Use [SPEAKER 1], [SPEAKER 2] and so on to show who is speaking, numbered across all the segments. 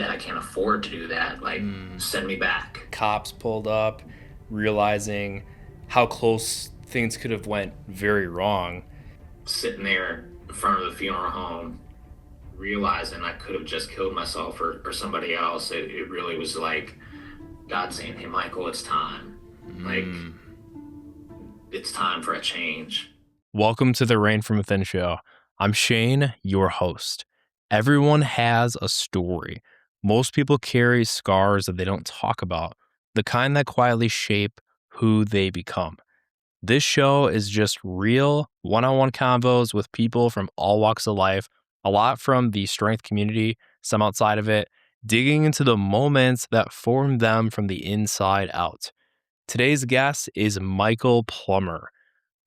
[SPEAKER 1] that. I can't afford to do that. Like, send me back.
[SPEAKER 2] Cops pulled up, realizing how close things could have went very wrong.
[SPEAKER 1] Sitting there in front of the funeral home, realizing I could have just killed myself or somebody else. It really was like God saying, hey, Michael, it's time. Like, it's time for a change.
[SPEAKER 2] Welcome to the Rain from Within show. I'm Shane, your host. Everyone has a story. Most people carry scars that they don't talk about, the kind that quietly shape who they become. This show is just real one-on-one convos with people from all walks of life, a lot from the strength community, some outside of it, digging into the moments that form them from the inside out. Today's guest is Michael Plummer.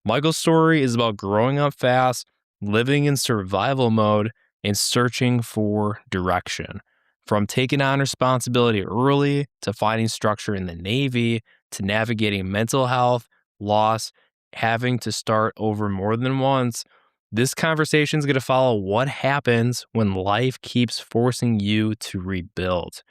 [SPEAKER 2] Michael's story is about growing up fast, living in survival mode, and searching for direction. From taking on responsibility early to finding structure in the Navy to navigating mental health, loss, having to start over more than once, this conversation is going to follow what happens when life keeps forcing you to rebuild.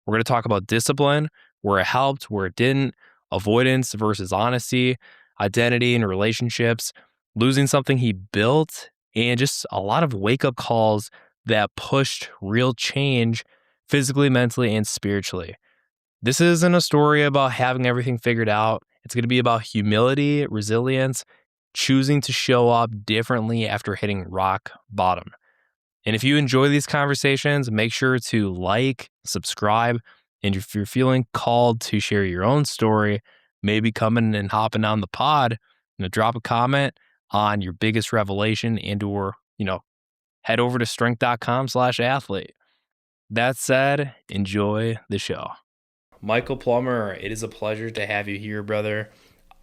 [SPEAKER 2] We're going to talk about discipline, where it helped, where it didn't, avoidance versus honesty, identity and relationships, losing something he built, and just a lot of wake up calls that pushed real change physically, mentally, and spiritually. This isn't a story about having everything figured out. It's going to be about humility, resilience, choosing to show up differently after hitting rock bottom. And if you enjoy these conversations, make sure to like, subscribe, and if you're feeling called to share your own story, maybe coming and hopping on the pod, drop a comment on your biggest revelation or, head over to strength.com/athlete. That said, enjoy the show. Michael Plummer, it is a pleasure to have you here, brother.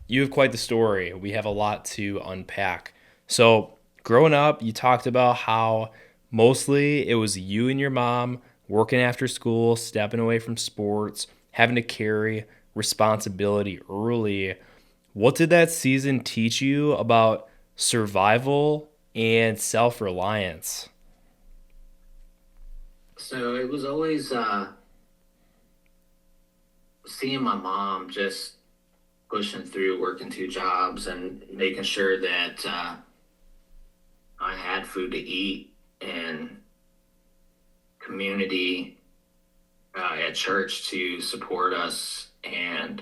[SPEAKER 2] You have quite the story. We have a lot to unpack. So, growing up, you talked about how mostly it was you and your mom working after school, stepping away from sports, having to carry responsibility early. What did that season teach you about survival and self-reliance?
[SPEAKER 1] So it was always seeing my mom just pushing through, working two jobs, and making sure that I had food to eat and community at church to support us and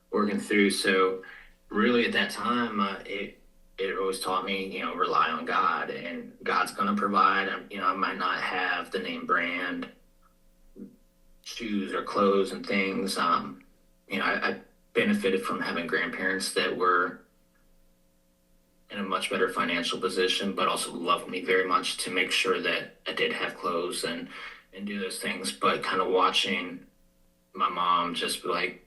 [SPEAKER 1] working through. So really at that time, it always taught me, rely on God, and God's going to provide. I might not have the name brand shoes or clothes and things. I benefited from having grandparents that were in a much better financial position, but also loved me very much to make sure that I did have clothes and do those things. But kind of watching my mom just be like,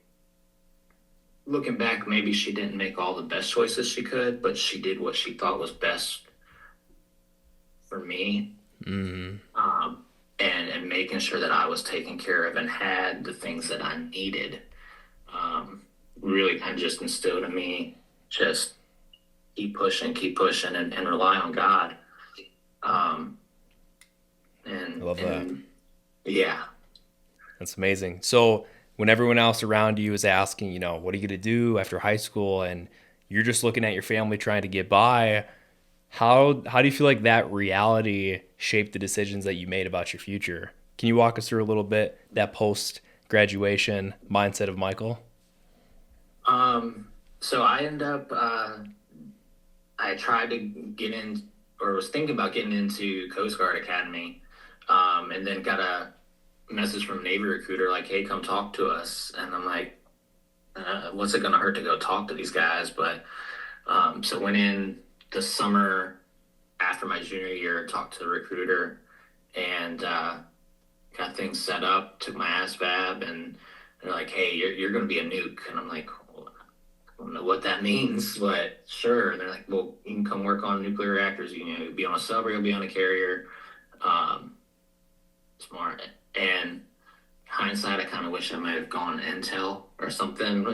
[SPEAKER 1] looking back, maybe she didn't make all the best choices she could, but she did what she thought was best for me. And making sure that I was taken care of and had the things that I needed. Really kind of just instilled in me, just keep pushing and rely on God.
[SPEAKER 2] I love that.
[SPEAKER 1] Yeah.
[SPEAKER 2] That's amazing. So when everyone else around you is asking, what are you going to do after high school? And you're just looking at your family trying to get by. How do you feel like that reality shaped the decisions that you made about your future? Can you walk us through a little bit that post-graduation mindset of Michael?
[SPEAKER 1] So I ended up, I tried to get in, or was thinking about getting into Coast Guard Academy, and then got a message from Navy recruiter like, hey, come talk to us. And I'm like, what's it going to hurt to go talk to these guys? But so went in the summer after my junior year, talked to the recruiter, and got things set up, took my ASVAB, and they're like, hey, you're going to be a nuke. And I'm like, well, I don't know what that means, but sure. And they're like, well, you can come work on nuclear reactors. You'll be on a sub or you'll be on a carrier. Smart. And hindsight, I kind of wish I might have gone Intel or something,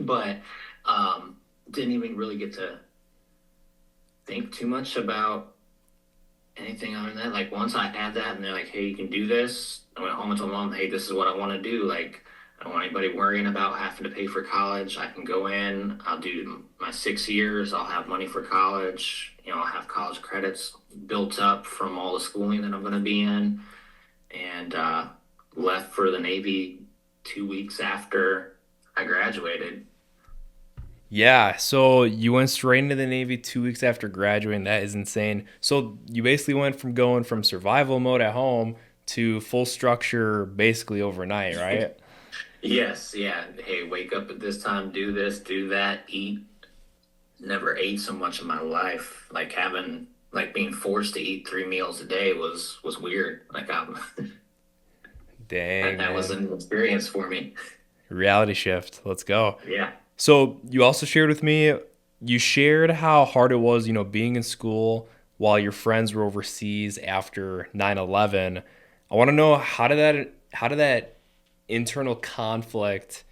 [SPEAKER 1] but didn't even really get to think too much about anything other than that. Like once I had that and they're like, hey, you can do this, I went home and told mom, hey, this is what I want to do. Like, I don't want anybody worrying about having to pay for college. I can go in, I'll do my 6 years, I'll have money for college, I'll have college credits built up from all the schooling that I'm going to be in. And left for the Navy 2 weeks after I graduated.
[SPEAKER 2] Yeah, so you went straight into the Navy 2 weeks after graduating. That is insane. So you basically went from going from survival mode at home to full structure basically overnight, right?
[SPEAKER 1] Yes, yeah. Hey, wake up at this time, do this, do that, eat. Never ate so much in my life. Like being forced to eat 3 meals a day was weird.
[SPEAKER 2] Dang,
[SPEAKER 1] That was
[SPEAKER 2] man.
[SPEAKER 1] an experience for me.
[SPEAKER 2] Reality shift. Let's go.
[SPEAKER 1] Yeah.
[SPEAKER 2] So you also shared with me, you shared how hard it was, being in school while your friends were overseas after 9/11. I want to know how did that internal conflict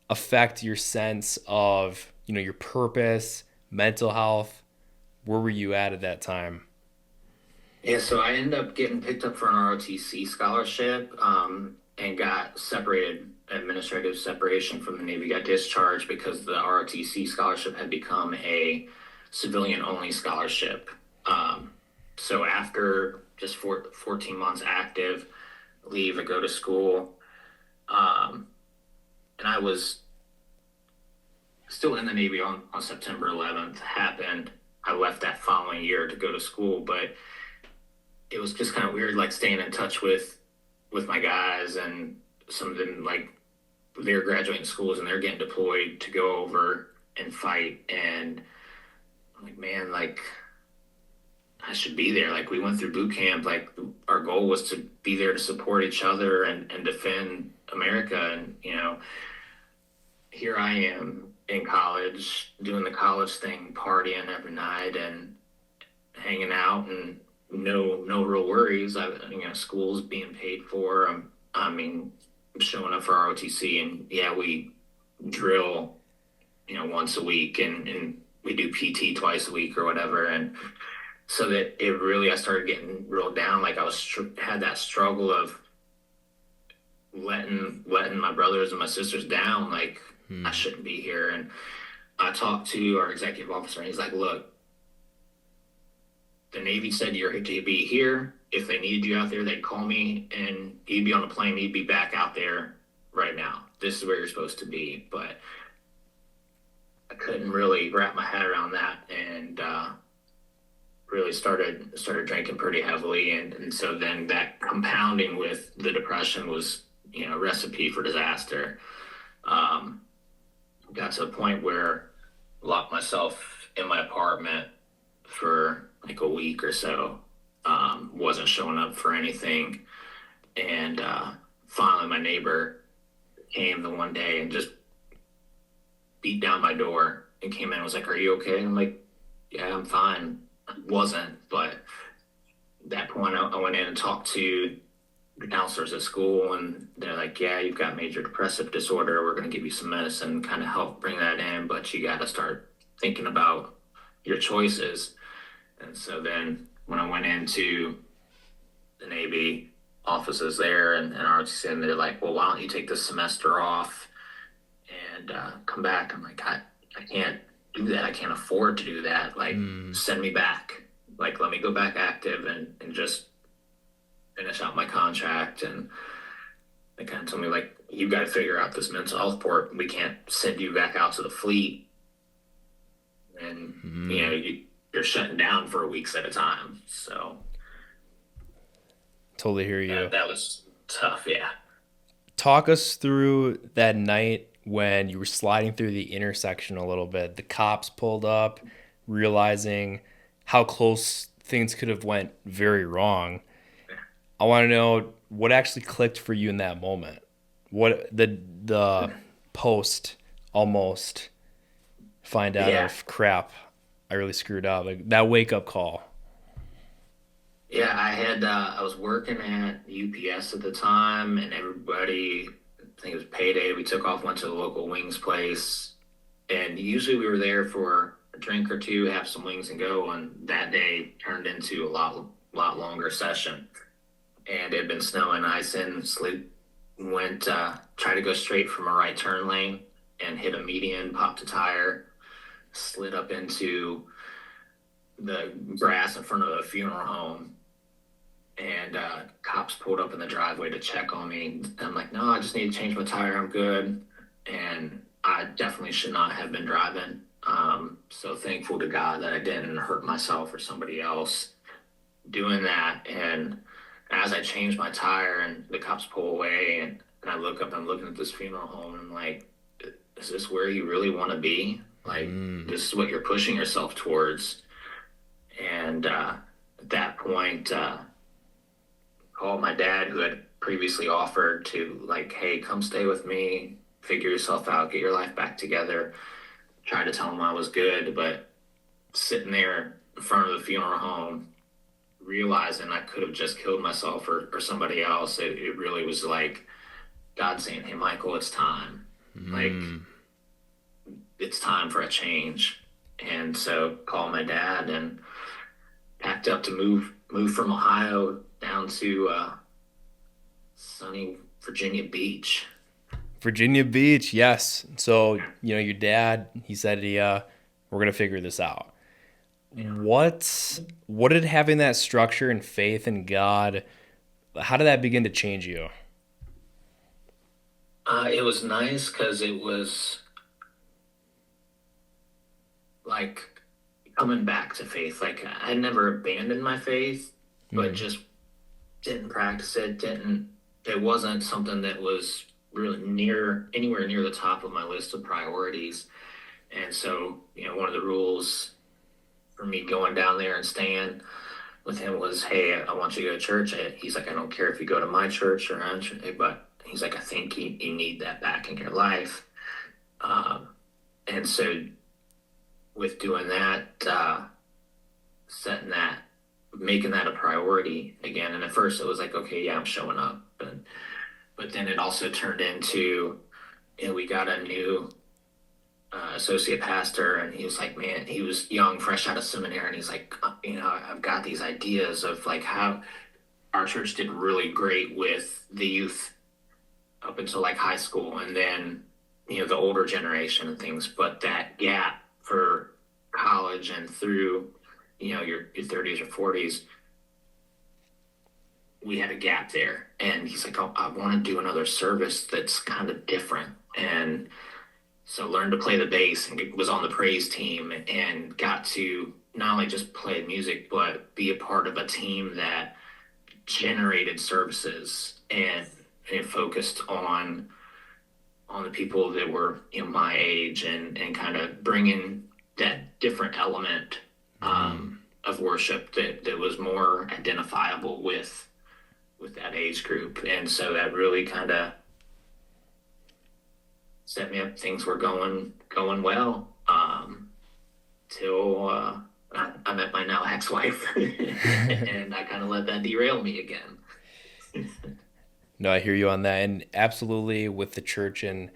[SPEAKER 2] affect your sense of, your purpose, mental health? Where were you at that time?
[SPEAKER 1] Yeah, so I ended up getting picked up for an ROTC scholarship, and got separated, administrative separation from the Navy, got discharged because the ROTC scholarship had become a civilian only scholarship. Um, so after just 14 months active, leave, I go to school. Um, and I was still in the Navy on September 11th, happened. I left that following year to go to school, but it was just kind of weird, like staying in touch with my guys, and some of them, like, they're graduating schools and they're getting deployed to go over and fight. And I'm like, man, like, I should be there. Like, we went through boot camp. Like, our goal was to be there to support each other and defend America. And, here I am in college doing the college thing, partying every night and hanging out, and no real worries. School's being paid for. I'm showing up for ROTC, and yeah, we drill, once a week, and we do PT twice a week or whatever. And so that it really, I started getting real down. Like, had that struggle of letting my brothers and my sisters down. Like, I
[SPEAKER 2] Hmm.
[SPEAKER 1] shouldn't be here. And I talked to our executive officer, and he's like, look, the Navy said you're to be here. If they needed you out there, they'd call me, and you'd be on a plane. You'd be back out there right now. This is where you're supposed to be. But I couldn't really wrap my head around that, and really started drinking pretty heavily, and so then that compounding with the depression was, recipe for disaster. Um, Got to a point where I locked myself in my apartment for like a week or so. Wasn't showing up for anything, and finally my neighbor came the one day and just beat down my door and came in and was like, "Are you okay?" And I'm like, "Yeah, I'm fine." I wasn't, but at that point I went in and talked to the counselors at school, and they're like, "Yeah, you've got major depressive disorder. We're going to give you some medicine, kind of help bring that in, but you got to start thinking about your choices." And so then when I went into the Navy offices there and ROTC, and they're like, "Well, why don't you take this semester off and come back?" I'm like, I can't do that. I can't afford to do that. Like,
[SPEAKER 2] Hmm.
[SPEAKER 1] send me back. Like, let me go back active and just finish out my contract. And they kind of told me, like, you've got to figure out this mental health part. We can't send you back out to the fleet. And,
[SPEAKER 2] Hmm.
[SPEAKER 1] you're shutting down for weeks at a time. So
[SPEAKER 2] Totally hear you.
[SPEAKER 1] that was tough. Yeah.
[SPEAKER 2] Talk us through that night when you were sliding through the intersection a little bit. The cops pulled up, realizing how close things could have went very wrong. I want to know what actually clicked for you in that moment. What the post almost find out
[SPEAKER 1] Yeah.
[SPEAKER 2] of crap. I really screwed up. Like that wake up call.
[SPEAKER 1] Yeah, I was working at UPS at the time, and everybody, I think it was payday, we took off, went to the local wings place, and usually we were there for a drink or two, have some wings and go, and that day turned into a lot longer session. and it had been snowing, ice, and slid. Went tried to go straight from a right turn lane and hit a median, popped a tire, slid up into the grass in front of a funeral home, and cops pulled up in the driveway to check on me. And I'm like, no, I just need to change my tire. I'm good. And I definitely should not have been driving. So thankful to God that I didn't hurt myself or somebody else doing that. And as I changed my tire and the cops pull away, and I look up, I'm looking at this funeral home, and I'm like, is this where you really want to be? Like,
[SPEAKER 2] Mm.
[SPEAKER 1] this is what you're pushing yourself towards. And at that point, called my dad, who had previously offered to, like, hey, come stay with me, figure yourself out, get your life back together. Tried to tell him I was good, but sitting there in front of the funeral home, realizing I could have just killed myself or somebody else, it really was like God saying, hey, Michael, it's time. Like,
[SPEAKER 2] Mm.
[SPEAKER 1] it's time for a change. And so called my dad and packed up to move from Ohio down to sunny Virginia Beach.
[SPEAKER 2] Virginia Beach, yes. So, your dad, he said, we're going to figure this out. What did having that structure and faith in God, how did that begin to change you?
[SPEAKER 1] It was nice because it was like coming back to faith. Like, I never abandoned my faith, but
[SPEAKER 2] Mm.
[SPEAKER 1] just didn't practice it. Didn't. It wasn't something that was really near anywhere near the top of my list of priorities. And so, one of the rules for me going down there and staying with him was, hey, I want you to go to church. He's like, I don't care if you go to my church or but he's like, I think you need that back in your life. Um, and so with doing that, setting that, making that a priority again. And at first it was like, okay, yeah, I'm showing up. But then it also turned into, we got a new associate pastor, and he was like, man, he was young, fresh out of seminary, and he's like, I've got these ideas of like how our church did really great with the youth up until like high school, and then the older generation and things, but that gap for college and through your 30s or 40s, we had a gap there. And he's like, oh, I want to do another service that's kind of different. And so learned to play the bass and was on the praise team and got to not only just play music, but be a part of a team that generated services and focused on the people that were my age, and kind of bringing that different element
[SPEAKER 2] Mm.
[SPEAKER 1] of worship that was more identifiable with that age group. And so that really kind of set me up. Things were going well, till I met my now ex-wife, and I kind of let that derail me again.
[SPEAKER 2] No, I hear you on that. And absolutely with the church and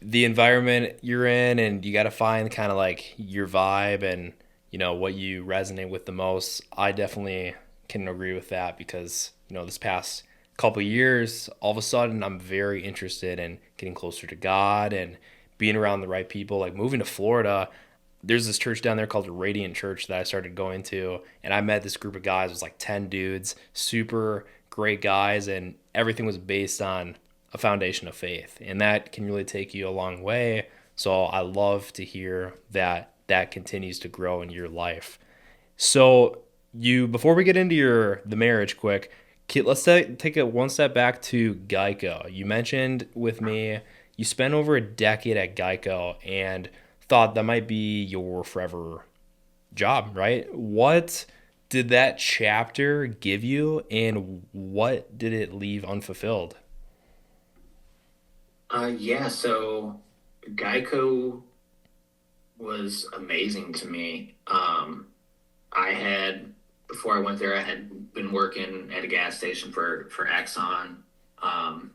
[SPEAKER 2] the environment you're in, and you got to find kind of like your vibe and, what you resonate with the most. I definitely can agree with that because, this past couple years, all of a sudden I'm very interested in getting closer to God and being around the right people. Like moving to Florida, there's this church down there called Radiant Church that I started going to, and I met this group of guys. It was like 10 dudes, super great guys, and everything was based on a foundation of faith, and that can really take you a long way. So I love to hear that that continues to grow in your life. So you, before we get into the marriage, quick, let's take it one step back to Geico. You mentioned with me you spent over a decade at Geico and thought that might be your forever job, right? What did that chapter give you, and what did it leave unfulfilled?
[SPEAKER 1] Yeah, so Geico was amazing to me. I had Before I went there, I had been working at a gas station for Exxon. Um,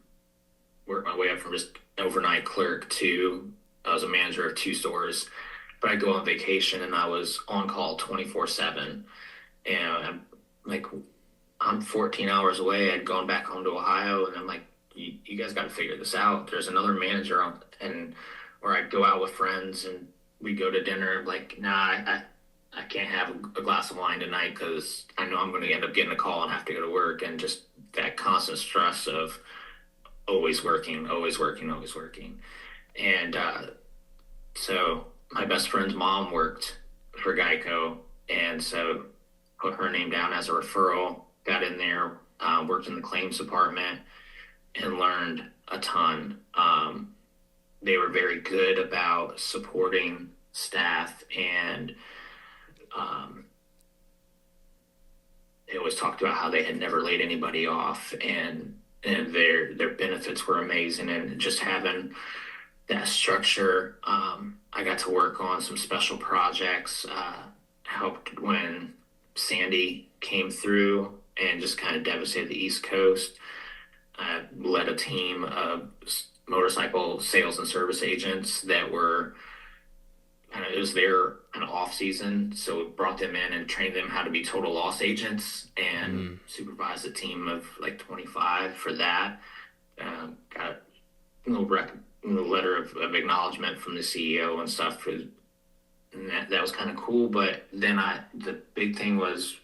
[SPEAKER 1] Worked my way up from just overnight clerk to I was a manager of two stores. But I'd go on vacation and I was on call 24/7. And I'm like, I'm 14 hours away. I'd gone back home to Ohio, and I'm like, you guys got to figure this out. There's another manager on, and or I'd go out with friends and we go to dinner. Like, nah, I can't have a glass of wine tonight because I know I'm going to end up getting a call and have to go to work, and just that constant stress of always working, always working, always working. And so my best friend's mom worked for Geico, and so put her name down as a referral. Got in there, worked in the claims department, and learned a ton. They were very good about supporting staff, and um, they always talked about how they had never laid anybody off, and their benefits were amazing, and just having that structure. I got to work on some special projects. Helped when Sandy came through and just kind of devastated the East Coast. I led a team of motorcycle sales and service agents that were kind of, it was their kind of off season, so we brought them in and trained them how to be total loss agents, and
[SPEAKER 2] Mm.
[SPEAKER 1] supervised a team of like 25 for that. Got a little letter of acknowledgement from the CEO and stuff for, and that was kind of cool. But then the big thing was,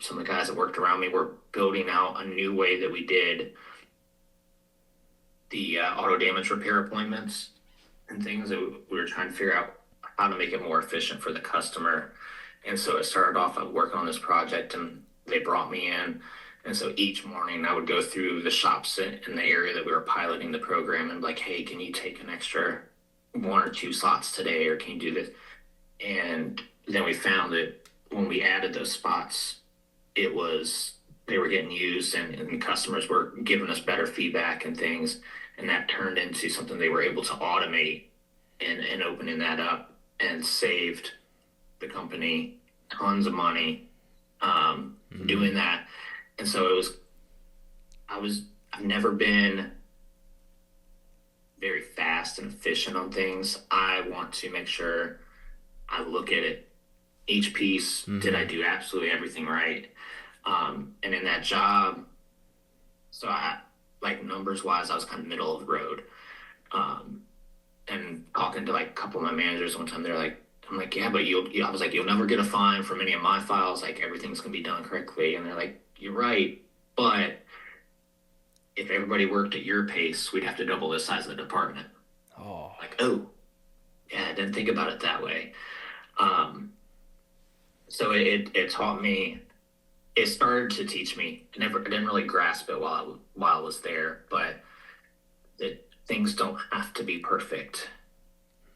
[SPEAKER 1] some of the guys that worked around me were building out a new way that we did the auto damage repair appointments and things that we were trying to figure out how to make it more efficient for the customer. And so it started off of working on this project, and they brought me in. And so each morning I would go through the shops in the area that we were piloting the program and be like, hey, can you take an extra one or two slots today, or can you do this? And then we found that when we added those spots, it was, they were getting used, and customers were giving us better feedback and things. And that turned into something they were able to automate, and opening that up, and saved the company tons of money, doing that. And so I was, I've never been very fast and efficient on things. I want to make sure I look at it, each piece. Did I do absolutely everything right? And in that job, so I, like numbers wise, I was kind of middle of the road. Um, and talking to like a couple of my managers one time, they're like, I'm like, yeah, but I was like, you'll never get a fine from any of my files. Like everything's gonna be done correctly. And they're like, you're right, but if everybody worked at your pace, we'd have to double the size of the department.
[SPEAKER 2] Oh.
[SPEAKER 1] Like, oh, yeah, I didn't think about it that way. Um, so it taught me. It started to teach me. I didn't really grasp it while I was there, but that things don't have to be perfect.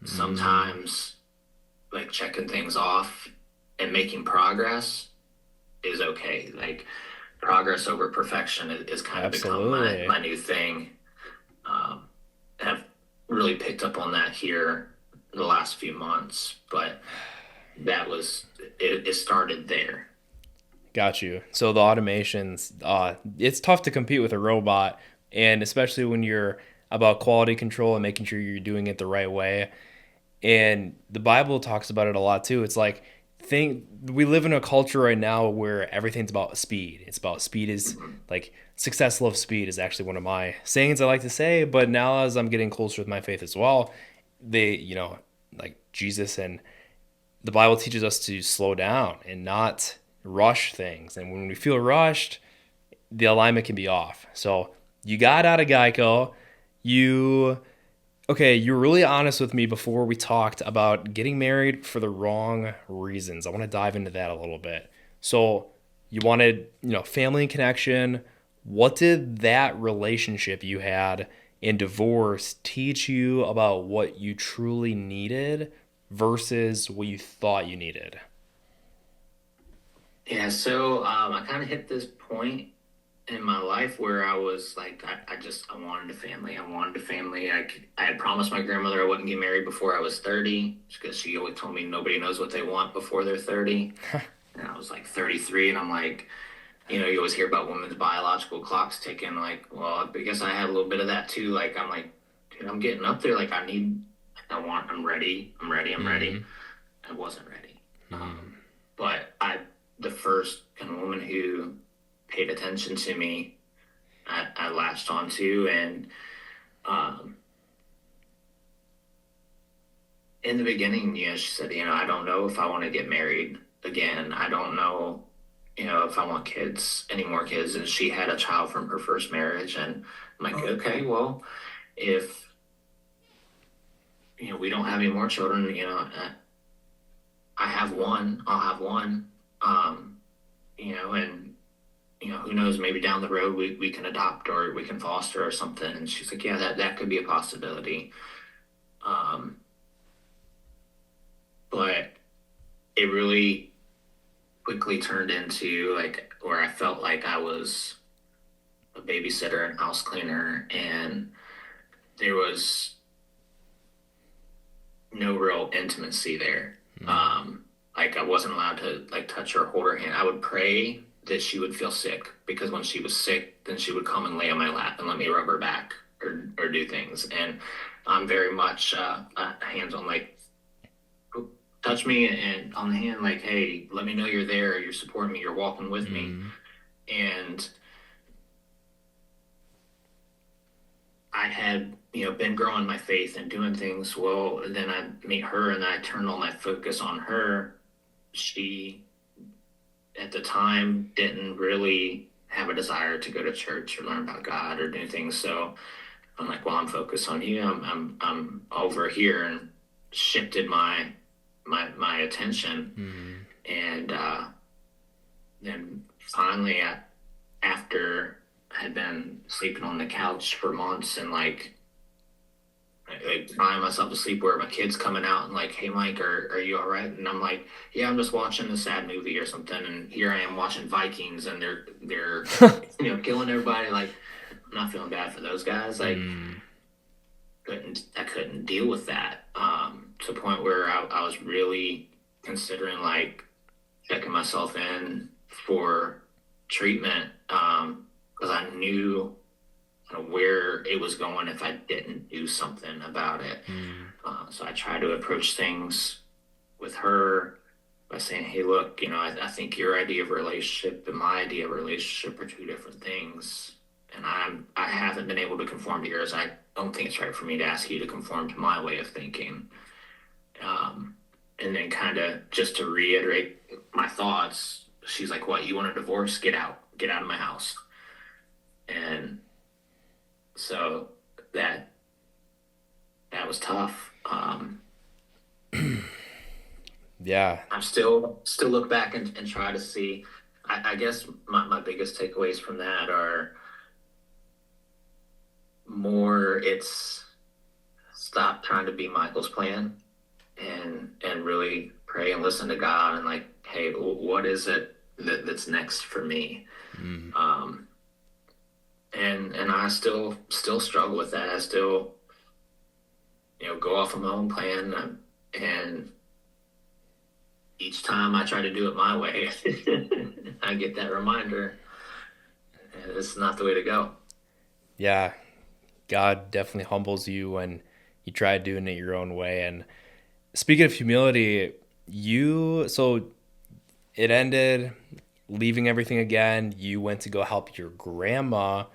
[SPEAKER 1] Sometimes, like checking things off and making progress is okay. Like progress over perfection is kind of become
[SPEAKER 2] Absolutely.
[SPEAKER 1] my new thing. Um, I've really picked up on that here the last few months, but that was it started there.
[SPEAKER 2] Got you. So the automations, it's tough to compete with a robot, and especially when you're about quality control and making sure you're doing it the right way. And the Bible talks about it a lot too. It's like we live in a culture right now where everything's about speed. It's about speed is
[SPEAKER 1] Mm-hmm.
[SPEAKER 2] like success loves speed is actually one of my sayings I like to say. But now as I'm getting closer with my faith as well, like Jesus and the Bible teaches us to slow down and not rush things. And when we feel rushed, the alignment can be off. So you got out of Geico. You Okay, you were really honest with me before we talked about getting married for the wrong reasons. I want to dive into that a little bit. So, you wanted, family and connection. What did that relationship you had in divorce teach you about what you truly needed versus what you thought you needed?
[SPEAKER 1] Yeah, so I kind of hit this point in my life where I was like, I wanted a family. I wanted a family. I had promised my grandmother I wouldn't get married before I was 30, because she always told me nobody knows what they want before they're 30. And I was like 33, and I'm like, you always hear about women's biological clocks ticking. Like, well, I guess I had a little bit of that too. Like, I'm like, dude, I'm getting up there. Like, I'm ready. I'm ready. I'm ready.
[SPEAKER 2] Mm-hmm.
[SPEAKER 1] I wasn't ready.
[SPEAKER 2] Mm-hmm.
[SPEAKER 1] But the first kind of woman who paid attention to me, I latched onto. And um, in the beginning, she said, I don't know if I want to get married again. I don't know, if I want kids, any more kids. And she had a child from her first marriage. And I'm like, okay, well, if, we don't have any more children, I have one, I'll have one. Um, and, who knows, maybe down the road we can adopt or we can foster or something. And she's like, yeah, that could be a possibility. Um, but it really quickly turned into like where I felt like I was a babysitter and house cleaner, and there was no real intimacy there. Like I wasn't allowed to like touch her, hold her hand. I would pray that she would feel sick, because when she was sick, then she would come and lay on my lap and let me rub her back or do things. And I'm very much hands on, like touch me and on the hand, like, hey, let me know you're there, you're supporting me, you're walking with me. And I had, been growing my faith and doing things. Well, then I meet her and I turned all my focus on her. She, at the time, didn't really have a desire to go to church or learn about God or do things. So I'm like, well, I'm focused on you. I'm over here, and shifted my attention. And then finally, after I had been sleeping on the couch for months and like crying myself to sleep, where my kid's coming out and like, hey Mike, are you all right? And I'm like, yeah, I'm just watching a sad movie or something. And here I am watching Vikings, and they're killing everybody. Like, I'm not feeling bad for those guys. Like, I couldn't deal with that. To the point where I was really considering like checking myself in for treatment, because I knew where it was going if I didn't do something about it. So I tried to approach things with her by saying, hey, look, I think your idea of a relationship and my idea of a relationship are two different things. And I haven't been able to conform to yours. I don't think it's right for me to ask you to conform to my way of thinking. And then kind of just to reiterate my thoughts, she's like, what, you want a divorce? Get out of my house. And so that was tough.
[SPEAKER 2] Yeah.
[SPEAKER 1] I'm still look back and try to see. I guess my biggest takeaways from that are more, it's stop trying to be Michael's plan, and really pray and listen to God, and like, hey, what is it that's next for me? And I still struggle with that. I still go off of my own plan, and each time I try to do it my way, I get that reminder, and it's not the way to go.
[SPEAKER 2] Yeah. God definitely humbles you when you try doing it your own way. And speaking of humility, so it ended, leaving everything again. You went to go help your grandma,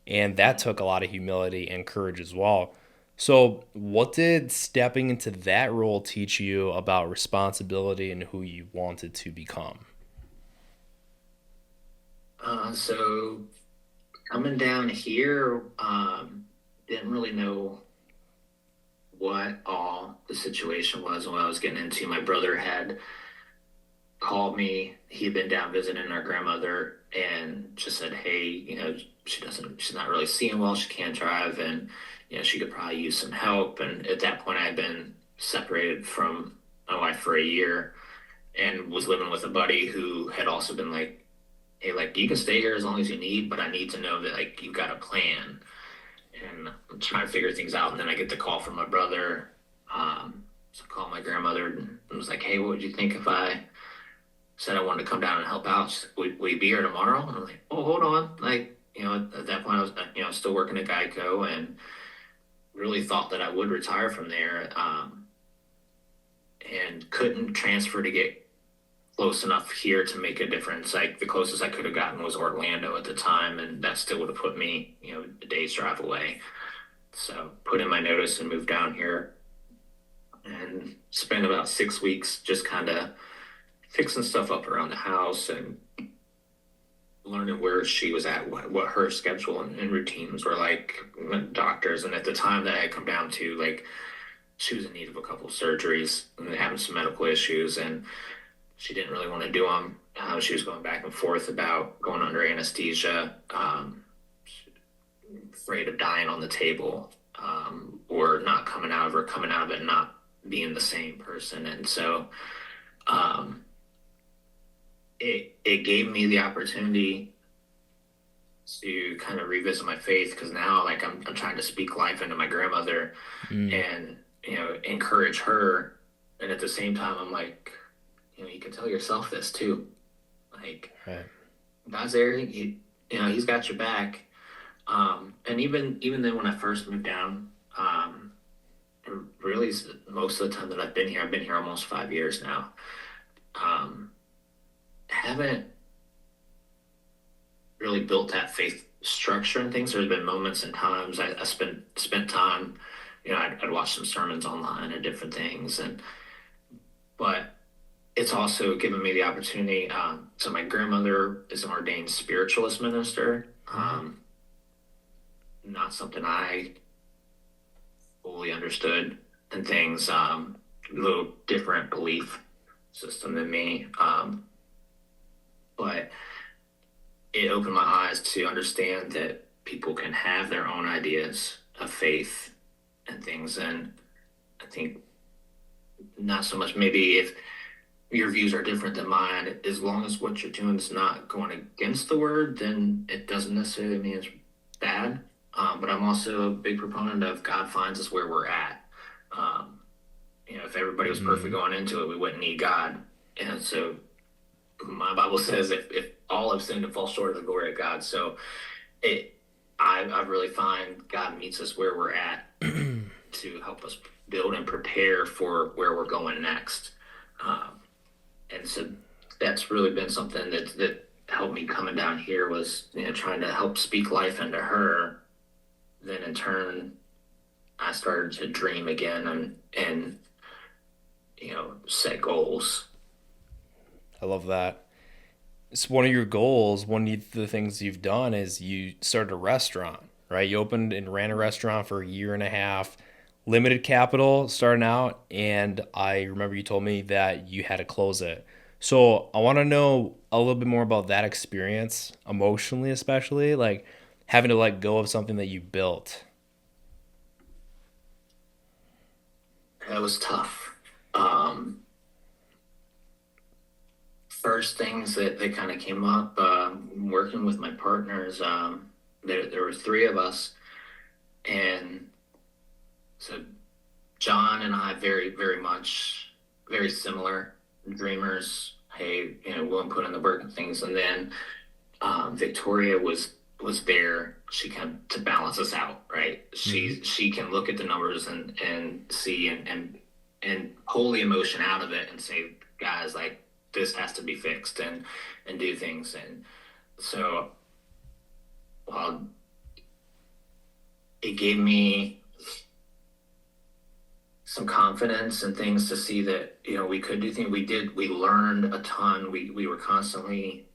[SPEAKER 2] and that took a lot of humility and courage as well. So, what did stepping into that role teach you about responsibility and who you wanted to become?
[SPEAKER 1] So coming down here, didn't really know what all the situation was when I was getting into. My brother had called me. He'd been down visiting our grandmother and just said, hey, she's not really seeing well. She can't drive, and, she could probably use some help. And at that point, I had been separated from my wife for a year and was living with a buddy who had also been like, hey, like, you can stay here as long as you need, but I need to know that, like, you've got a plan. And I'm trying to figure things out. And then I get the call from my brother. So I called my grandmother and was like, hey, what would you think if I said I wanted to come down and help out? She said, will you be here tomorrow? And I'm like, oh, hold on. Like, at that point I was, still working at Geico, and really thought that I would retire from there. And couldn't transfer to get close enough here to make a difference. Like the closest I could have gotten was Orlando at the time, and that still would have put me, a day's drive away. So put in my notice and moved down here and spent about 6 weeks just kind of fixing stuff up around the house and learning where she was at, what her schedule and routines were like with doctors. And at the time that I had come down to, like, she was in need of a couple of surgeries and having some medical issues, and she didn't really want to do them. She was going back and forth about going under anesthesia, afraid of dying on the table, or not coming out of or coming out of it and not being the same person. And so um, it gave me the opportunity to kind of revisit my faith, because now, like, I'm trying to speak life into my grandmother
[SPEAKER 2] Mm,
[SPEAKER 1] and encourage her, and at the same time I'm like, you can tell yourself this too, like,
[SPEAKER 2] right.
[SPEAKER 1] God's there. He's got your back. And even then, when I first moved down, really most of the time that I've been here almost 5 years now. Um, haven't really built that faith structure and things. There's been moments and times I spent time. I'd watch some sermons online and different things, but it's also given me the opportunity. So my grandmother is an ordained spiritualist minister.
[SPEAKER 2] Mm,
[SPEAKER 1] Not something I fully understood and things. A little different belief system than me. But it opened my eyes to understand that people can have their own ideas of faith and things. And I think not so much maybe if your views are different than mine, as long as what you're doing is not going against the word, then it doesn't necessarily mean it's bad. But I'm also a big proponent of God finds us where we're at. Um, if everybody was perfect
[SPEAKER 2] mm,
[SPEAKER 1] going into it, we wouldn't need God. And so my Bible says if all have sinned and fall short of the glory of God. So it, I really find God meets us where we're at to help us build and prepare for where we're going next. Um, and so that's really been something that helped me coming down here, was trying to help speak life into her. Then in turn, I started to dream again and set goals.
[SPEAKER 2] I love that. It's one of your goals. One of the things you've done is you started a restaurant, right? You opened and ran a restaurant for a year and a half, limited capital starting out. And I remember you told me that you had to close it. So I want to know a little bit more about that experience, emotionally, especially like having to let go of something that you built.
[SPEAKER 1] That was tough. Um, First things that kind of came up, working with my partners. There were three of us, and so John and I very much very similar dreamers. Hey, willing to put in the work and things, and then Victoria was there. She can to balance us out, right?
[SPEAKER 2] Mm-hmm.
[SPEAKER 1] She can look at the numbers and see and pull the emotion out of it and say, guys, like, this has to be fixed and do things. And so, well, it gave me some confidence and things to see that we could do things. We learned a ton. We were constantly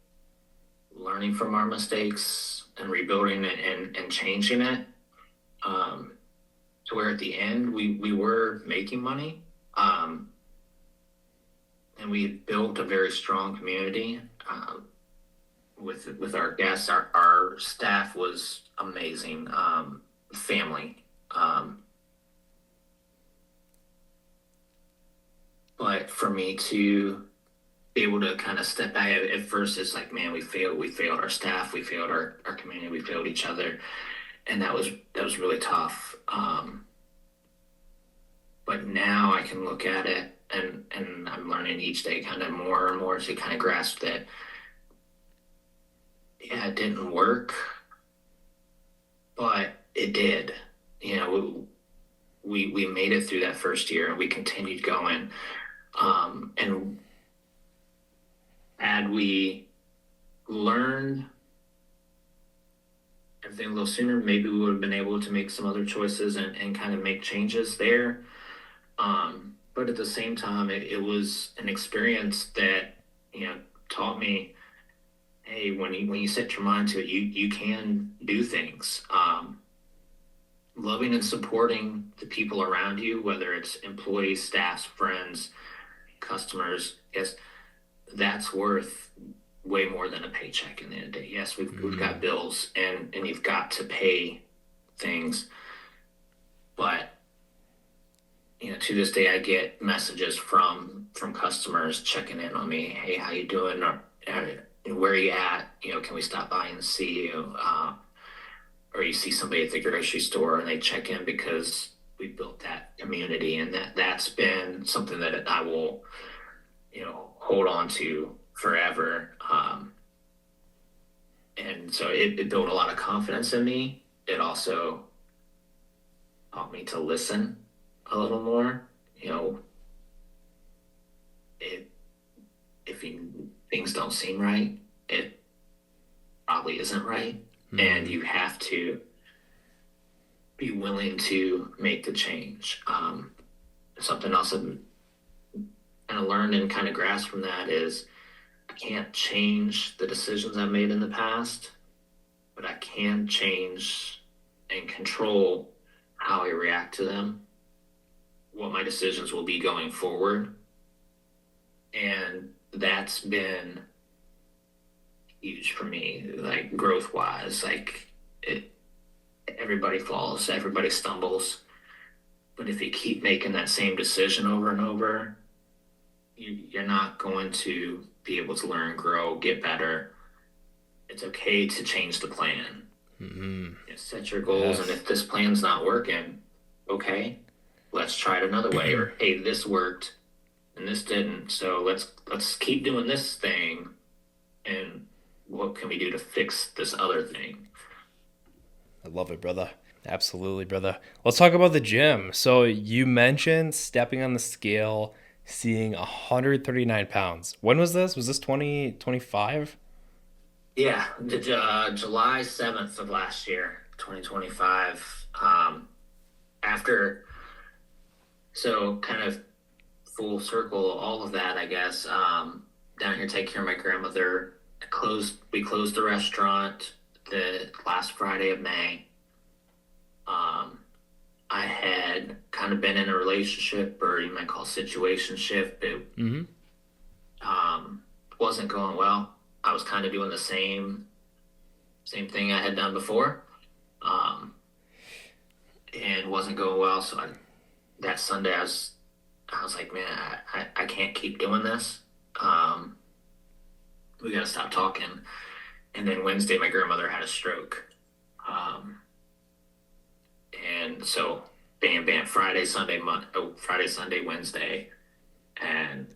[SPEAKER 1] learning from our mistakes and rebuilding it and changing it, um, to where at the end we were making money, and we built a very strong community, with our guests. Our staff was amazing, family. Um, but for me to be able to kind of step back at first, it's like, man, we failed our staff, we failed our community, we failed each other, and that was really tough. But now I can look at it, and I'm learning each day kind of more and more to kind of grasp that, yeah, it didn't work, but it did. We made it through that first year, and we continued going. And Had we learned everything a little sooner, maybe we would have been able to make some other choices and kind of make changes there. But at the same time, it was an experience that, taught me, hey, when you set your mind to it, you can do things. Loving and supporting the people around you, whether it's employees, staffs, friends, customers, yes, that's worth way more than a paycheck in the end of the day. Yes, we've got bills and you've got to pay things, but to this day I get messages from customers checking in on me. Hey, how you doing? Or where are you at? Can we stop by and see you? Or you see somebody at the grocery store and they check in because we built that community, and that's been something that I will, hold on to forever. And so it built a lot of confidence in me. It also taught me to listen a little more. It if things don't seem right, it probably isn't right, and you have to be willing to make the change. Something else I've kind of learned and kind of grasped from that is I can't change the decisions I've made in the past, but I can change and control how I react to them, what my decisions will be going forward. And that's been huge for me, like growth wise. Like everybody falls, everybody stumbles. But if you keep making that same decision over and over, you're not going to be able to learn, grow, get better. It's okay to change the plan. Set your goals, and if this plan's not working, okay, let's try it another way. Or hey, this worked and this didn't, so let's keep doing this thing, and what can we do to fix this other thing?
[SPEAKER 2] I love it, brother. Absolutely, brother. Let's talk about the gym. So you mentioned stepping on the scale, seeing 139 pounds. When was this? Was this 2025?
[SPEAKER 1] Yeah, July 7th of last year, 2025. After, so kind of full circle, all of that, I guess. Down here, take care of my grandmother. We closed the restaurant the last Friday of May. I had kind of been in a relationship, or you might call situationship. It wasn't going well. I was kind of doing the same thing I had done before, and wasn't going well. So that Sunday, I was like, man, I can't keep doing this. We got to stop talking. And then Wednesday, my grandmother had a stroke. And so bam, bam, Friday, Sunday, Wednesday. And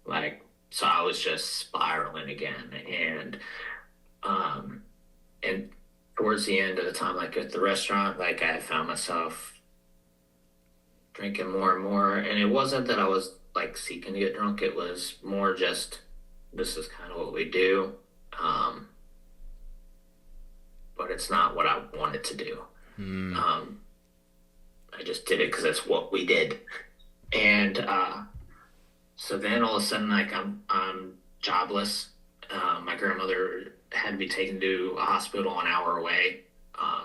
[SPEAKER 1] like, so I was just spiraling again. And towards the end of the time, like at the restaurant, like I found myself drinking more and more. And it wasn't that I was like seeking to get drunk. It was more just, this is kind of what we do. But it's not what I wanted to do. I just did it because that's what we did. And so then all of a sudden, like I'm jobless. My grandmother had to be taken to a hospital an hour away.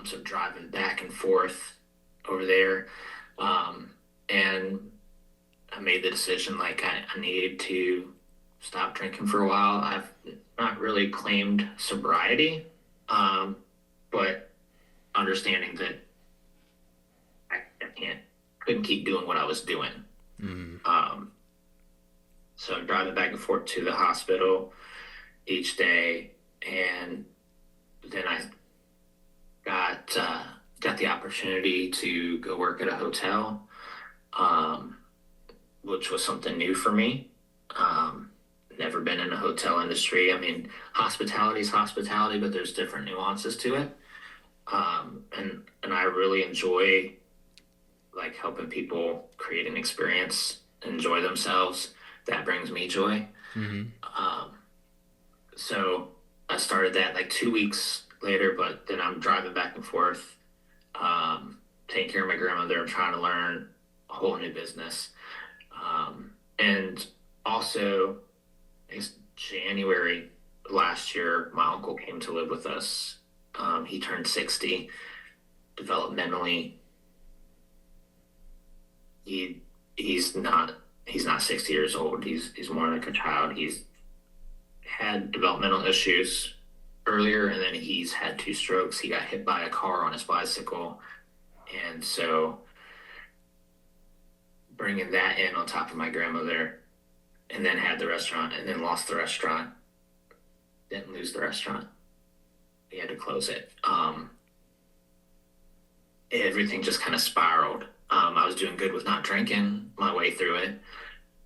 [SPEAKER 1] So driving back and forth over there. And I made the decision like I needed to stop drinking for a while. I've not really claimed sobriety, but understanding that couldn't keep doing what I was doing. So I'm driving back and forth to the hospital each day, and then I got the opportunity to go work at a hotel, which was something new for me. Never been in a hotel industry. I mean, hospitality is hospitality, but there's different nuances to it. And I really enjoy like helping people create an experience, enjoy themselves. That brings me joy. So I started that like 2 weeks later, but then I'm driving back and forth, taking care of my grandmother. I'm trying to learn a whole new business. And also, it's January last year, my uncle came to live with us. He turned 60. Developmentally, he he's not he's not 60 years old. He's more like a child. He's had developmental issues earlier, and then he's had two strokes. He got hit by a car on his bicycle, and so bringing that in on top of my grandmother, and then had the restaurant, and then lost the restaurant. Didn't lose the restaurant. He had to close it. Everything just kind of spiraled. I was doing good with not drinking my way through it,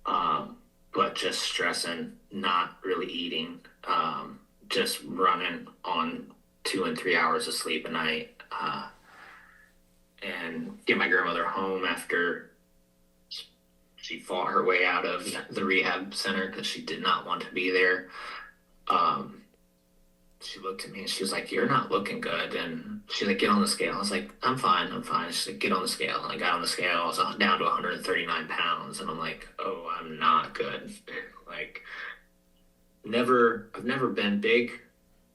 [SPEAKER 1] but just stressing, not really eating, just running on 2 and 3 hours of sleep a night, and get my grandmother home after she fought her way out of the rehab center because she did not want to be there. Um, she looked at me and she was like, "You're not looking good." And she's like, "Get on the scale." I was like, "I'm fine, I'm fine." She's like, "Get on the scale." And I got on the scale. I was down to 139 pounds. And I'm like, "Oh, I'm not good." Like, I've never been big,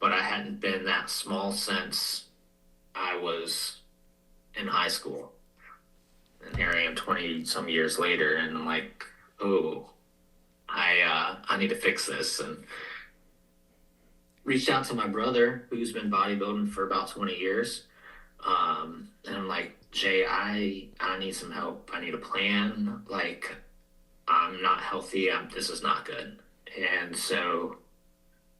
[SPEAKER 1] but I hadn't been that small since I was in high school. And here I am 20 some years later. And I'm like, "Oh, I need to fix this." And reached out to my brother who's been bodybuilding for about 20 years. And I'm like, "Jay, I need some help. I need a plan. Like, I'm not healthy. This is not good." And so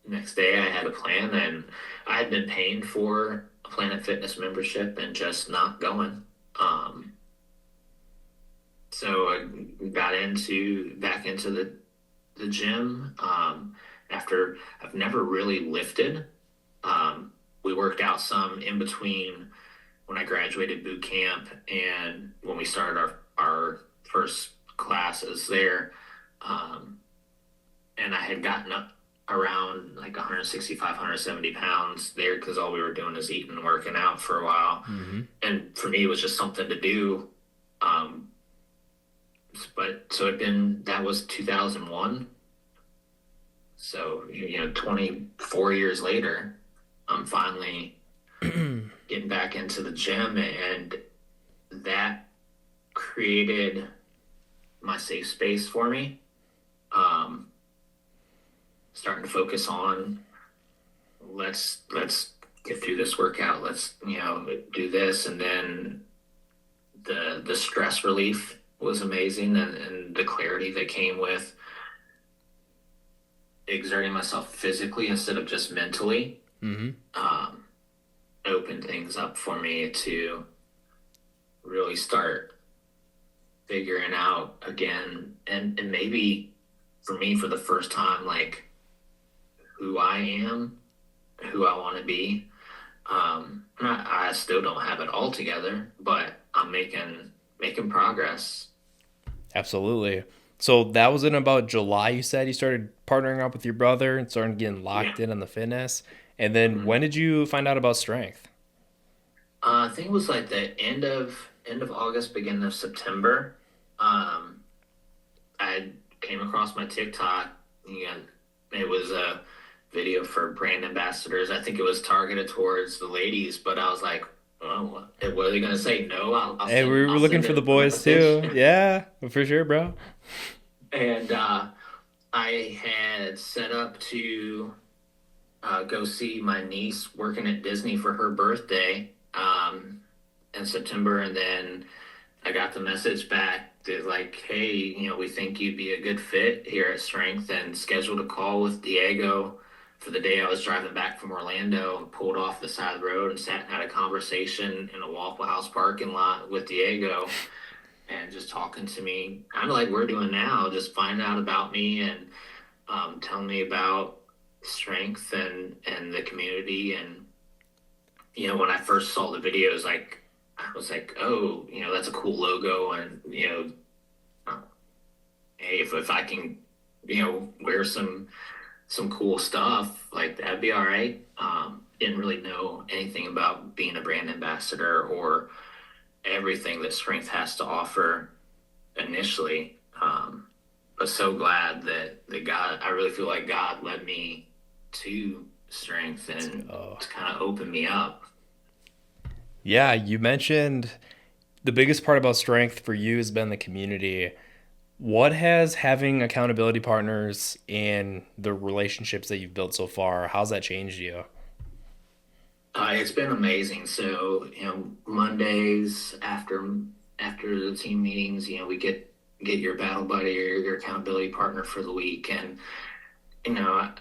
[SPEAKER 1] next day I had a plan, and I had been paying for a Planet Fitness membership and just not going. Um, so I got back into the gym, after I've never really lifted. We worked out some in between when I graduated boot camp and when we started our first classes there. Um, and I had gotten up around like 165, 170 pounds there because all we were doing is eating and working out for a while.
[SPEAKER 2] Mm-hmm.
[SPEAKER 1] And for me, it was just something to do. Um, but so that was 2001. So, 24 years later, I'm finally getting back into the gym, and that created my safe space for me. Um, Starting to focus on, let's get through this workout. Let's, do this. And then the stress relief was amazing, and the clarity that came with exerting myself physically instead of just mentally,
[SPEAKER 2] Mm-hmm.
[SPEAKER 1] um, opened things up for me to really start figuring out again, and maybe for me for the first time, like, who I am, who I want to be. I still don't have it all together, but I'm making progress.
[SPEAKER 2] Absolutely. So that was in about July, you said you started partnering up with your brother and started getting
[SPEAKER 1] Yeah.
[SPEAKER 2] locked in on the fitness. And then
[SPEAKER 1] Mhm.
[SPEAKER 2] when did you find out about strength?
[SPEAKER 1] I think it was like the end of August, beginning of September. Um, I came across my TikTok. And it was a video for brand ambassadors. I think it was targeted towards the ladies, but I was like, "Oh, what are they gonna say? No, I'll
[SPEAKER 2] Hey,
[SPEAKER 1] send
[SPEAKER 2] we
[SPEAKER 1] I'll
[SPEAKER 2] were looking
[SPEAKER 1] send
[SPEAKER 2] for the
[SPEAKER 1] a
[SPEAKER 2] boys
[SPEAKER 1] message."
[SPEAKER 2] too. Yeah, for sure, bro.
[SPEAKER 1] And I had set up to go see my niece working at Disney for her birthday, in September, and then I got the message back that, like, "Hey, we think you'd be a good fit here at Strength," and scheduled a call with Diego for the day I was driving back from Orlando, and pulled off the side of the road and sat and had a conversation in a Waffle House parking lot with Diego, and just talking to me, kind of like we're doing now, just finding out about me, and telling me about Strength and the community. And when I first saw the videos, like, I was like, "Oh, that's a cool logo," and hey, if I can, wear some some cool stuff, like that'd be all right. Didn't really know anything about being a brand ambassador or everything that strength has to offer initially. But so glad that God, I really feel like God led me to strength
[SPEAKER 2] Let's
[SPEAKER 1] and
[SPEAKER 2] go.
[SPEAKER 1] to kind of open me up.
[SPEAKER 2] Yeah, you mentioned the biggest part about strength for you has been the community. What has having accountability partners in the relationships that you've built so far, how's that changed you?
[SPEAKER 1] It's been amazing. So, Mondays after the team meetings, we get your battle buddy or your accountability partner for the week, and I've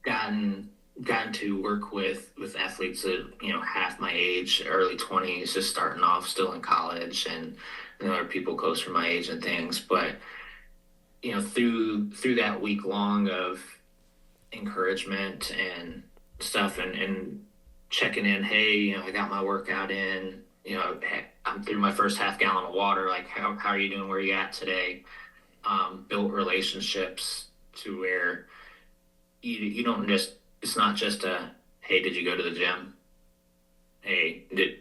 [SPEAKER 1] gotten gotten to work with athletes that half my age, early 20s, just starting off, still in college, and there are people close to my age and things. But through that week long of encouragement and stuff, and checking in, hey, I got my workout in, I'm through my first half gallon of water, like how are you doing, where are you at today? Built relationships to where you don't just, it's not just a, hey, did you go to the gym? Hey, did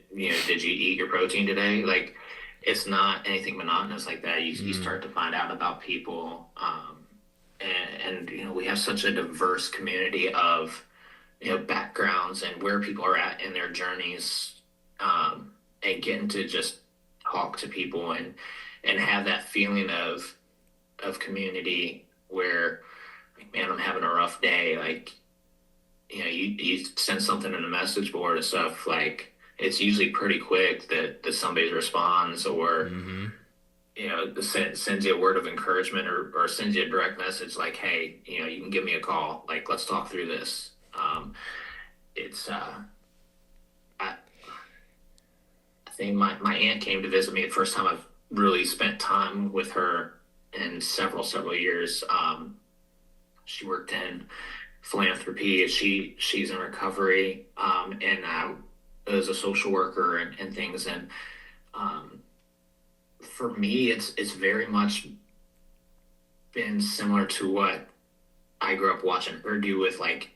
[SPEAKER 1] you eat your protein today? Like, it's not anything monotonous like that. You
[SPEAKER 2] Mm,
[SPEAKER 1] start to find out about people, and we have such a diverse community of backgrounds and where people are at in their journeys, and getting to just talk to people and have that feeling of community where, like, man, I'm having a rough day. Like, you send something in a message board and stuff, like it's usually pretty quick that somebody responds, or
[SPEAKER 2] mm-hmm.
[SPEAKER 1] sends you a word of encouragement, or sends you a direct message like, hey, you can give me a call, like let's talk through this. It's I, I think my aunt came to visit me the first time I've really spent time with her in several years. She worked in philanthropy. She's in recovery, and as a social worker and things. And um, for me, it's very much been similar to what I grew up watching her do with, like,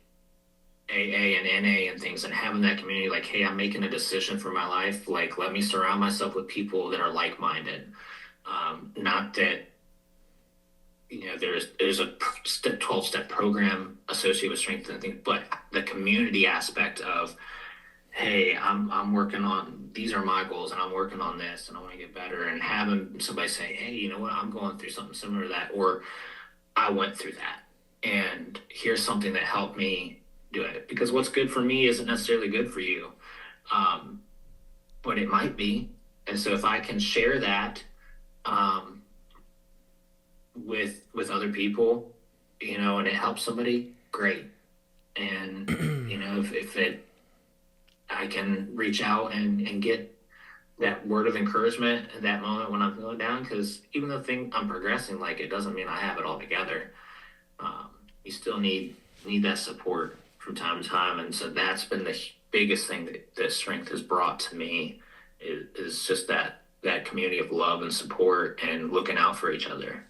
[SPEAKER 1] AA and NA and things, and having that community. Like, hey, I'm making a decision for my life. Like, let me surround myself with people that are like minded. Not that there's a 12-step program associated with strength and things, but the community aspect of, hey, I'm working on, these are my goals, and I'm working on this, and I want to get better, and having somebody say, hey, you know what, I'm going through something similar to that, or I went through that, and here's something that helped me do it, because what's good for me isn't necessarily good for you, um, but it might be. And so if I can share that, um, with other people, and it helps somebody, great. And if it, I can reach out and get that word of encouragement at that moment when I'm feeling down, because even though I'm progressing, like, it doesn't mean I have it all together. um, you still need that support from time to time. And so that's been the biggest thing that strength has brought to me, is just that community of love and support and looking out for each other.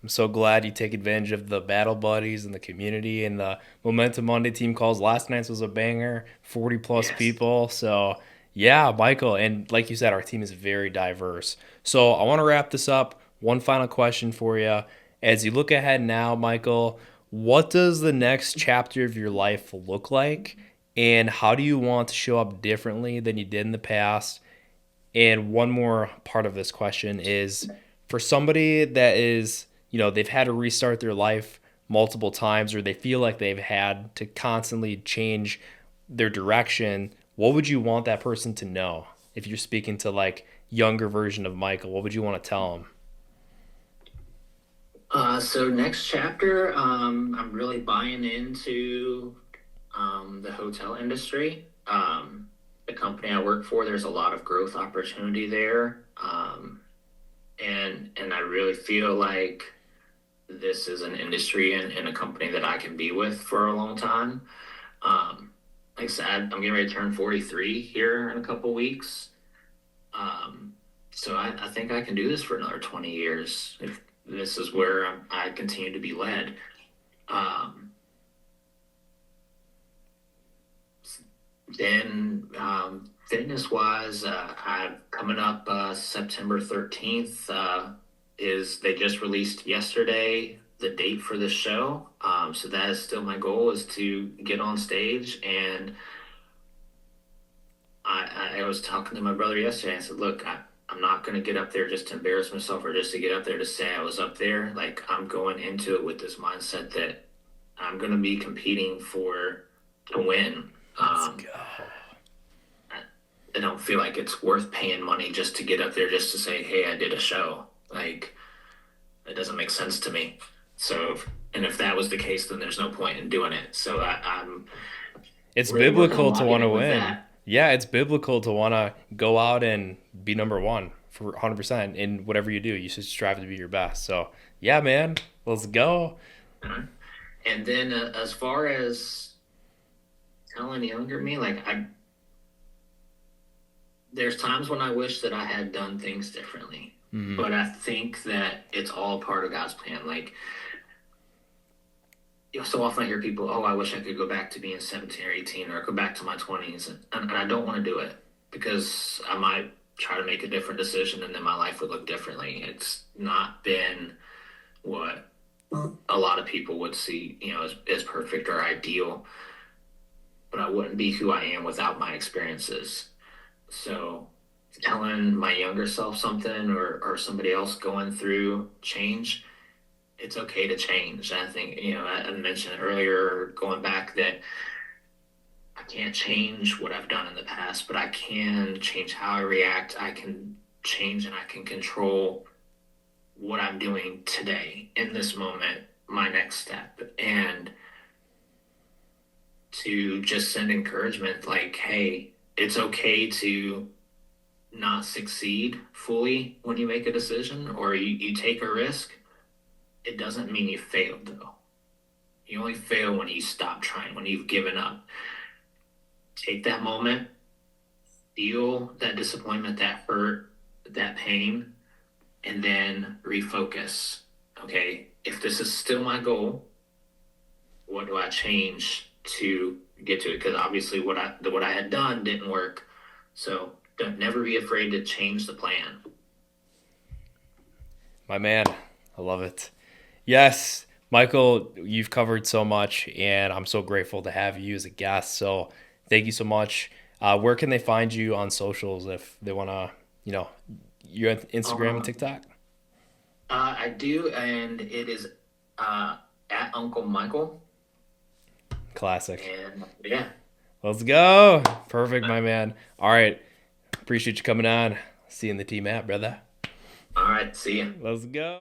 [SPEAKER 2] I'm so glad you take advantage of the battle buddies and the community and the Momentum Monday team calls. Last night's was a banger, 40 plus
[SPEAKER 1] Yes.
[SPEAKER 2] people. So, yeah, Michael. And like you said, our team is very diverse. So, I want to wrap this up. One final question for you. As you look ahead now, Michael, what does the next chapter of your life look like? And how do you want to show up differently than you did in the past? And one more part of this question is for somebody that is, they've had to restart their life multiple times or they feel like they've had to constantly change their direction, what would you want that person to know? If you're speaking to like younger version of Michael, what would you want to tell them?
[SPEAKER 1] So next chapter, I'm really buying into the hotel industry. The company I work for, there's a lot of growth opportunity there, and I really feel like this is an industry and a company that I can be with for a long time. Um, like I said, I'm getting ready to turn 43 here in a couple weeks. Um, so I think I can do this for another 20 years. this is where I continue to be led. Um, then fitness wise, I'm coming up September 13th. Is they just released yesterday the date for the show. So that is still my goal, is to get on stage. And I was talking to my brother yesterday. I said, look, I'm not going to get up there just to embarrass myself or just to get up there to say I was up there. Like, I'm going into it with this mindset that I'm going to be competing to win.
[SPEAKER 2] Let's
[SPEAKER 1] Um,
[SPEAKER 2] go.
[SPEAKER 1] I don't feel like it's worth paying money just to get up there just to say, hey, I did a show. Like, it doesn't make sense to me. So, and if that was the case, then there's no point in doing it. So I'm
[SPEAKER 2] It's
[SPEAKER 1] really working on
[SPEAKER 2] biblical to want
[SPEAKER 1] locking
[SPEAKER 2] to
[SPEAKER 1] in with
[SPEAKER 2] win.
[SPEAKER 1] that.
[SPEAKER 2] Yeah, it's biblical to want to go out and be number one for 100% in whatever you do. You should strive to be your best. So, yeah, man, let's go.
[SPEAKER 1] And then as far as telling younger me, like there's times when I wish that I had done things differently,
[SPEAKER 2] Mm-hmm.
[SPEAKER 1] but I think that it's all part of God's plan. Like, so often I hear people, oh, I wish I could go back to being 17 or 18 or go back to my 20s. And I don't want to do it because I might try to make a different decision and then my life would look differently. It's not been what a lot of people would see, as perfect or ideal, but I wouldn't be who I am without my experiences. So telling my younger self something, or somebody else going through change, it's okay to change. I think, I mentioned earlier, going back, that I can't change what I've done in the past, but I can change how I react. I can change and I can control what I'm doing today in this moment, my next step. And to just send encouragement like, hey, it's okay to not succeed fully when you make a decision or you take a risk. It doesn't mean you failed, though. You only fail when you stop trying, when you've given up. Take that moment, feel that disappointment, that hurt, that pain, and then refocus. Okay, if this is still my goal, what do I change to get to it? Because obviously what I had done didn't work. So don't never be afraid to change the plan.
[SPEAKER 2] My man, I love it. Yes, Michael, you've covered so much, and I'm so grateful to have you as a guest. So, thank you so much. Where can they find you on socials if they want to, you know, you're on Instagram and
[SPEAKER 1] Um,
[SPEAKER 2] TikTok?
[SPEAKER 1] I do, and it is uh, at Uncle Michael.
[SPEAKER 2] Classic.
[SPEAKER 1] And yeah,
[SPEAKER 2] Let's go. Perfect, my man. All right. Appreciate you coming on. See you in the team app, brother.
[SPEAKER 1] all right, see ya.
[SPEAKER 2] Let's go.